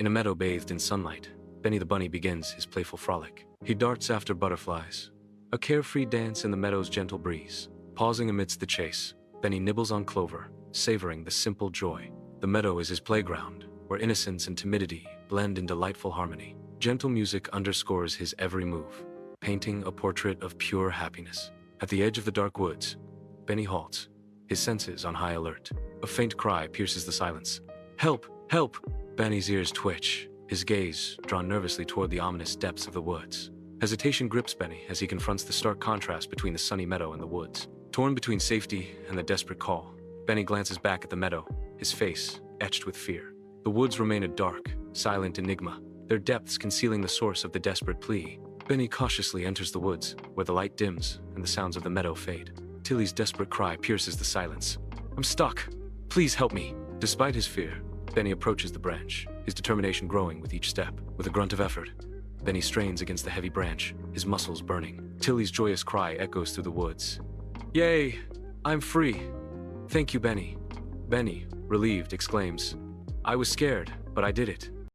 In a meadow bathed in sunlight, Benny the bunny begins his playful frolic. He darts after butterflies, a carefree dance in the meadow's gentle breeze. Pausing amidst the chase, Benny nibbles on clover, savoring the simple joy. The meadow is his playground, where innocence and timidity blend in delightful harmony. Gentle music underscores his every move, painting a portrait of pure happiness. At the edge of the dark woods, Benny halts, his senses on high alert. A faint cry pierces the silence. "Help! Help!" Benny's ears twitch, his gaze drawn nervously toward the ominous depths of the woods. Hesitation grips Benny as he confronts the stark contrast between the sunny meadow and the woods. Torn between safety and the desperate call, Benny glances back at the meadow, his face etched with fear. The woods remain a dark, silent enigma, their depths concealing the source of the desperate plea. Benny cautiously enters the woods, where the light dims and the sounds of the meadow fade. Tilly's desperate cry pierces the silence. "I'm stuck! Please help me!" Despite his fear, Benny approaches the branch, his determination growing with each step. With a grunt of effort, Benny strains against the heavy branch, his muscles burning. Tilly's joyous cry echoes through the woods. "Yay! I'm free! Thank you, Benny." Benny, relieved, exclaims, "I was scared, but I did it."